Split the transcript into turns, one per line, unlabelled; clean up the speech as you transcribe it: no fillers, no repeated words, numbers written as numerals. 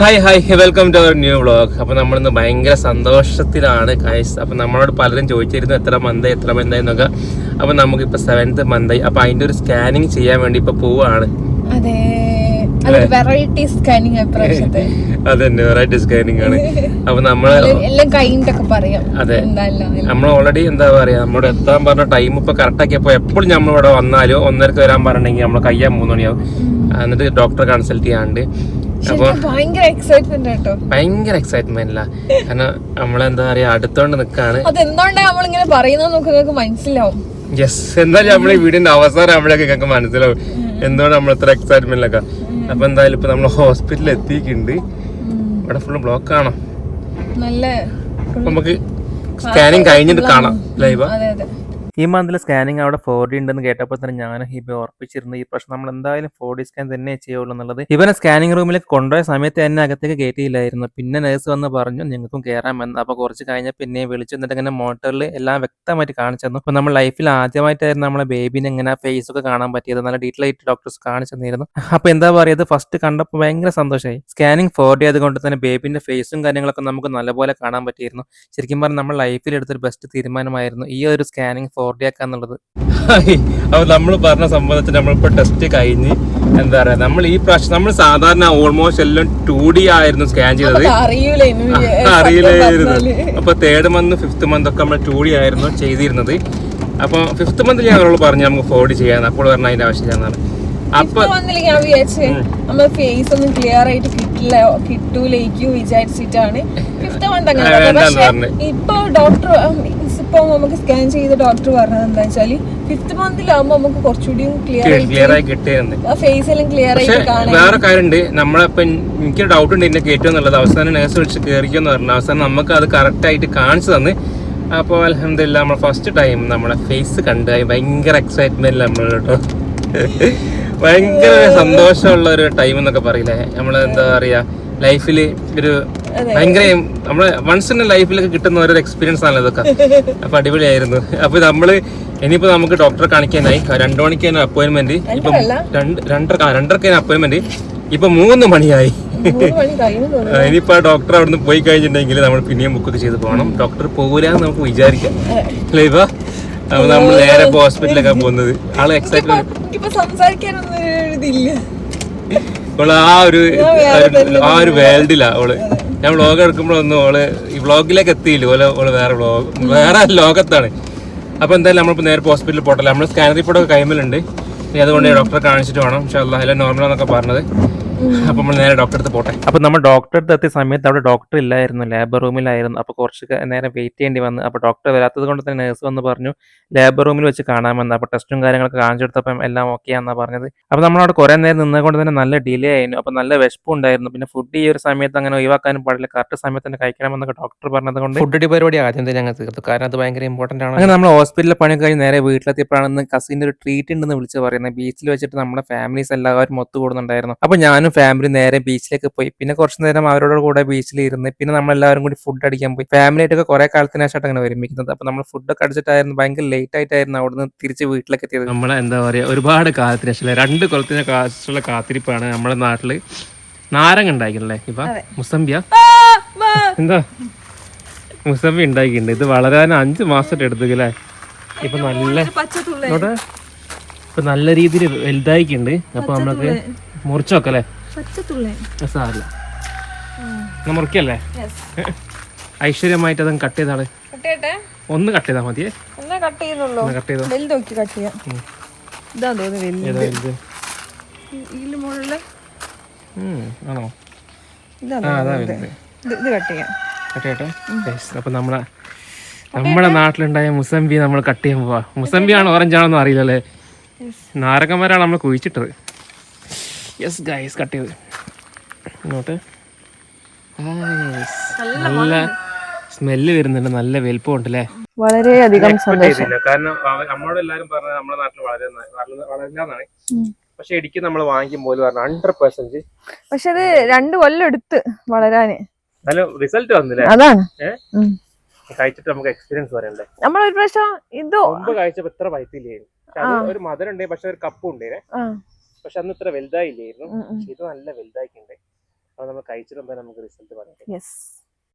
Hi welcome to our new vlog. അപ്പൊ നമ്മളിന്ന് ഭയങ്കര സന്തോഷത്തിലാണ് ഗൈസ്. അപ്പൊ നമ്മളോട് പലരും ചോദിച്ചിരുന്നു എത്ര മന്തായി എന്നൊക്കെ. അപ്പൊ നമുക്കിപ്പോ 7th മന്തായി. അപ്പൊ അതിന്റെ ഒരു സ്കാനിങ് ചെയ്യാൻ വേണ്ടി ഇപ്പൊ പോവാണ്.
അതന്നെ, വെറൈറ്റി സ്കാനിങ്
ആണ്. അപ്പൊ നമ്മള് അതെ, നമ്മൾ ഓൾറെഡി എന്താ പറയാ, നമ്മളോട് എത്താൻ പറഞ്ഞ ടൈം ഇപ്പൊ കറക്റ്റ് ആക്കിയപ്പോ എപ്പോഴും നമ്മളിവിടെ വന്നാലോ 1:30 വരാൻ പറഞ്ഞിട്ടുണ്ടെങ്കിൽ നമ്മള് കഴിയാൻ 3 മണിയാവും. എന്നിട്ട് ഡോക്ടറെ കൺസൾട്ട് ചെയ്യാണ്ട് അപ്പൊ ഭയങ്കര എക്സൈറ്റ്മെന്റ് കാരണം നമ്മളെന്താ പറയാ അടുത്തോണ്ട് നിക്കാണ്. യെസ്, എന്തായാലും നമ്മളെ വീടിന്റെ അവസാനം നമ്മളൊക്കെ ഞങ്ങൾക്ക് മനസ്സിലാവും എന്തുകൊണ്ട് നമ്മൾ ഇത്ര എക്സൈറ്റ്മെന്റിലൊക്കെ. അപ്പൊ എന്തായാലും ഇപ്പൊ നമ്മൾ ഹോസ്പിറ്റലിൽ എത്തിയിട്ടുണ്ട്. ഇവിടെ ഫുള്ള് ബ്ലോക്ക് ആണോ, നമുക്ക് സ്കാനിങ് കഴിഞ്ഞിട്ട് കാണാം ലൈവ്. ഈ മന്തിലെ സ്കാനിങ് അവിടെ 4D ഉണ്ടെന്ന് കേട്ടപ്പോൾ തന്നെ ഞാൻ ഹിബെ ഉറപ്പിച്ചിരുന്നു ഈ പ്രശ്നം നമ്മൾ എന്തായാലും 4D സ്കാൻ തന്നെ ചെയ്യുള്ളൂ എന്നുള്ളത്. ഇവനെ സ്കാനിങ് റൂമിലേക്ക് കൊണ്ടുപോയ സമയത്ത് എന്നെ അകത്തേക്ക് കയറ്റിയില്ലായിരുന്നു. പിന്നെ നേഴ്സ് വന്ന് പറഞ്ഞു നിങ്ങൾക്കും കയറാമെന്ന്. അപ്പോൾ കുറച്ച് കഴിഞ്ഞാൽ പിന്നെ വിളിച്ചു എന്നിട്ട് ഇങ്ങനെ മോണിറ്ററിൽ എല്ലാം വ്യക്തമായിട്ട് കാണിച്ചു തന്നു. അപ്പോൾ നമ്മൾ ലൈഫിൽ ആദ്യമായിട്ടായിരുന്നു നമ്മളെ ബേബിനെ ഇങ്ങനെ ഫേസ് ഒക്കെ കാണാൻ പറ്റിയത്. നല്ല ഡീറ്റെയിൽ ആയിട്ട് ഡോക്ടേഴ്സ് കാണിച്ചു തന്നിരുന്നു. അപ്പോൾ എന്താ പറയുക, ഫസ്റ്റ് കണ്ടപ്പോൾ ഭയങ്കര സന്തോഷമായി. സ്കാനിങ് 4D അതുകൊണ്ട് തന്നെ ബേബിന്റെ ഫേസും കാര്യങ്ങളൊക്കെ നമുക്ക് നല്ലപോലെ കാണാൻ പറ്റിയിരുന്നു. ശരിക്കും പറഞ്ഞാൽ നമ്മൾ ലൈഫിൽ എടുത്തൊരു ബെസ്റ്റ് തീരുമാനമായിരുന്നു ഈ ഒരു സ്കാനിങ് 4D ആക്കാന്നുള്ളത്. അപ്പൊ നമ്മൾ പറഞ്ഞ സംബന്ധിച്ച് നമ്മളിപ്പോ ടെസ്റ്റ് കഴിഞ്ഞ് എന്താ പറയാ, നമ്മൾ ഈ പ്രാവശ്യം നമ്മൾ സാധാരണ ഓൾമോസ്റ്റ് എല്ലാം 2D ആയിരുന്നു സ്കാൻ ചെയ്തത്, അറിയില്ലായിരുന്നു. അപ്പൊ 3rd month 5th month ഒക്കെ നമ്മൾ 2D ആയിരുന്നു ചെയ്തിരുന്നത്. അപ്പൊ 5th month ഞാൻ അവരോട് പറഞ്ഞു നമുക്ക് 4D ചെയ്യാൻ. അപ്പോൾ പറഞ്ഞ അതിന്റെ ആവശ്യമില്ലാന്നാണ്. അപ്പൊ
നമ്മളെ ഫേസ് ഒന്നും ക്ലിയർ ആയിട്ട് കിട്ടൂലേക്കും വിചാരിച്ചിട്ടാണ് 5th month അങ്ങനെ. ഇപ്പൊ ഡോക്ടർ ഇപ്പൊ നമുക്ക് സ്കാൻ ചെയ്ത ഡോക്ടർ പറഞ്ഞത് എന്താ വെച്ചാല് 5th month നമുക്ക് കുറച്ചുകൂടി ക്ലിയർ ആയി
കിട്ടിയിരുന്നു,
ഫേസ് എല്ലാം ക്ലിയർ ആയിട്ട് കാണാം.
വേറെ കാര്യമുണ്ട്, നമ്മളിപ്പോ എനിക്ക് ഡൗട്ട് ഉണ്ട് എന്നെ കയറ്റുക എന്നുള്ളത്. അവസാനം നേഴ്സ് വിളിച്ച് കയറിക്കുമെന്ന് പറഞ്ഞു. അവസാനം നമുക്ക് അത് കറക്റ്റ് ആയിട്ട് കാണിച്ചു തന്ന്. അപ്പോൾ അൽഹംദുലില്ലാ നമ്മൾ ഫസ്റ്റ് ടൈം നമ്മളെ ഫേസ് കണ്ട് ഭയങ്കര എക്സൈറ്റ്മെന്റ് നമ്മൾ കേട്ടോ. ഭയങ്കര സന്തോഷമുള്ള ഒരു ടൈം എന്നൊക്കെ പറയില്ലേ, നമ്മൾ എന്താ പറയാ ലൈഫില് ഒരു ഭയങ്കര നമ്മള് വൺസ് ഇൻ ലൈഫിലൊക്കെ കിട്ടുന്ന ഓരോ എക്സ്പീരിയൻസ് ആണ് ഇതൊക്കെ. അപ്പൊ അടിപൊളിയായിരുന്നു. അപ്പൊ നമ്മള് ഇനിയിപ്പോ നമുക്ക് ഡോക്ടറെ കാണിക്കാനായി 2 മണിക്കാണ് അപ്പോയിന്റ്മെന്റ്. ഇപ്പൊ 2:30 അപ്പോയിന്റ്മെന്റ്. ഇപ്പൊ 3 മണിയായി. ഇനിയിപ്പോ ആ ഡോക്ടർ അവിടുന്ന് പോയി കഴിഞ്ഞിട്ടുണ്ടെങ്കിൽ നമ്മൾ പിന്നെയും ബുക്കൊക്കെ ചെയ്ത് പോകണം. ഡോക്ടർ പോകൂലെന്ന് നമുക്ക് വിചാരിക്കാം അല്ലേ. ഇപ്പൊ അപ്പൊ നമ്മൾ നേരെ ഹോസ്പിറ്റലിലൊക്കെ പോകുന്നത്. ആള് എക്സൈറ്റ്മെന്റ് ആ ഒരു വേൾഡിലാ ഓള്. ഞാൻ വ്ളോഗ് എടുക്കുമ്പോഴൊന്നും ഓള് ഈ വ്ളോഗിലേക്ക് എത്തിയില്ല. ഓള് വേറെ ലോകത്താണ്. അപ്പൊ എന്തായാലും നമ്മളിപ്പോ നേരെ ഹോസ്പിറ്റലിൽ പോട്ടല്ലോ. നമ്മൾ സ്കാൻ റിപ്പോർട്ടൊക്കെ കൈമലുണ്ട്. ഇനി അതുകൊണ്ട് ഡോക്ടറെ കാണിച്ചിട്ട് വേണം ഇൻഷാല്ലാഹ് എല്ലാം നോർമലാന്നൊക്കെ പറഞ്ഞത്. അപ്പൊ നമ്മൾ നേരെ ഡോക്ടറെ അടുത്ത് പോട്ടെ. അപ്പൊ നമ്മൾ ഡോക്ടറെ അടുത്ത് എത്തിയ സമയത്ത് അവിടെ ഡോക്ടർ ഇല്ലായിരുന്നു, ലേബർ റൂമിലായിരുന്നു. അപ്പൊ കുറച്ച് നേരം വെയിറ്റ് ചെയ്യേണ്ടി വന്നു. അപ്പൊ ഡോക്ടർ വരാത്തത് കൊണ്ട് തന്നെ നേഴ്സ് വന്ന് പറഞ്ഞു ലേബർ റൂമിൽ വെച്ച് കാണാമെന്ന്. അപ്പൊ ടെസ്റ്റും കാര്യങ്ങളൊക്കെ കാണിച്ചെടുത്തപ്പം എല്ലാം ഓക്കെ ആണെന്നാ പറഞ്ഞത്. അപ്പൊ നമ്മളവിടെ കുറെ നേരം നിന്നുകൊണ്ട് തന്നെ നല്ല ഡിലേ ആയിരുന്നു. അപ്പൊ നല്ല വിശപ്പും ഉണ്ടായിരുന്നു. പിന്നെ ഫുഡ് ഈ ഒരു സമയത്ത് അങ്ങനെ ഒഴിവാക്കാനും പാടില്ല, കറക്റ്റ് സമയത്ത് തന്നെ കഴിക്കണമെന്നൊക്കെ ഡോക്ടർ പറഞ്ഞത് കൊണ്ട് ഫുഡ് പരിപാടി ആദ്യം തന്നെ ഞങ്ങൾ തീർത്തു. കാരണം അത് ഭയങ്കര ഇമ്പോർട്ടന്റ് ആണ്. അങ്ങനെ നമ്മൾ ഹോസ്പിറ്റലിൽ പണി കഴിഞ്ഞ് നേരെ വീട്ടിലെത്തിയപ്പോഴാണ് കസിന്റെ ഒരു ട്രീറ്റ് ഉണ്ടെന്ന് വിളിച്ച് പറയുന്നത്. ബീച്ചിൽ വെച്ചിട്ട് നമ്മുടെ ഫാമിലീസ് എല്ലാവരും ഒത്തുകൂടുന്നുണ്ടായിരുന്നു. അപ്പൊ ഞാനും ഫാമിലി നേരെ ബീച്ചിലേക്ക് പോയി. പിന്നെ കുറച്ച് നേരം അവരോട് കൂടെ ബീച്ചിൽ ഇരുന്ന് പിന്നെ നമ്മളെല്ലാവരും കൂടി ഫുഡ് അടിക്കാൻ പോയി. ഫാമിലി ആയിട്ടൊക്കെ കുറെ കാലത്തിന് ശേഷം അങ്ങനെ ഒരുമിക്കുന്നത്. അപ്പൊ നമ്മൾ ഫുഡൊക്കെ അടിച്ചിട്ടായിരുന്നു ഭയങ്കര ലേറ്റ് ആയിട്ടായിരുന്നു അവിടുന്ന് തിരിച്ച് വീട്ടിലേക്ക് എത്തിയത്. നമ്മളെ എന്താ പറയാ ഒരുപാട് കാലത്തിന് ശേഷം 2 കൊല്ലത്തിന് ശേഷമുള്ള കാത്തിരിപ്പാണ്. നമ്മുടെ നാട്ടില് നാരങ്ങ ഉണ്ടായിക്കണല്ലേ ഇപ്പൊ മുസംബിയ എന്താ മുസംബി ഉണ്ടാക്കിയിട്ടുണ്ട്. ഇത് വളരാൻ 5 മാസം എടുത്തുല്ലേ. ഇപ്പൊ നല്ല രീതിയിൽ വലുതായിക്കുണ്ട്. അപ്പൊ നമ്മൾക്ക് മുറിച്ച് വെക്കല്ലേ, സാരില്ല മുറിക്കല്ലേ. ഐശ്വര്യമായിട്ട് അതങ്ങ് കട്ട് ചെയ്താണ്. ഒന്ന് കട്ട് ചെയ്താൽ മതിയേ. ആണോ? അപ്പൊ നമ്മളെ നാട്ടിലുണ്ടായ മുസംബി നമ്മൾ കട്ട് ചെയ്യാൻ പോവാ. മുസംബി ആണോ ഓറഞ്ച് ആണോന്നും അറിയില്ലല്ലേ. നാരകന്മാരാണ് നമ്മൾ കുഴിച്ചിട്ടത്. യെസ് ഗൈസ്, കട്ട് ചെയ്ത് ഇങ്ങോട്ട്. നല്ല സ്മെല്ല് വരുന്നുണ്ട്, നല്ല വലുപ്പം ഉണ്ടല്ലേ.
വളരെയധികം സന്തോഷം.
കാരണം നമ്മളോട് എല്ലാരും പറഞ്ഞത് നമ്മുടെ നാട്ടിൽ വളരില്ലാന്നാണ്. പക്ഷെ ഇടിക്ക് നമ്മൾ വാങ്ങിക്കുമ്പോൾ 100%.
പക്ഷെ അത് 2 കൊല്ലം എടുത്ത് വളരാന്.
നല്ല റിസൾട്ട് വന്നില്ലേ.
അതാണ്
കഴിച്ചിട്ട് നമുക്ക് എക്സ്പീരിയൻസ് പറയണ്ടേ.
നമ്മളൊരു പ്രാവശ്യം ഇത്
മുമ്പ് കഴിച്ചപ്പോ ഇത്ര വയറ്റില്ലായിരുന്നു. ഒരു മധുരം ഉണ്ട്, പക്ഷെ ഒരു കപ്പും ഉണ്ടേ. പക്ഷെ അന്ന് ഇത്ര വലുതായില്ലായിരുന്നു. ഇത് നല്ല വലുതായിട്ടുണ്ട്. അപ്പൊ നമ്മൾ കഴിച്ചിട്ട് എന്തായാലും നമുക്ക് റിസൾട്ട് പറയാം.
യെസ്.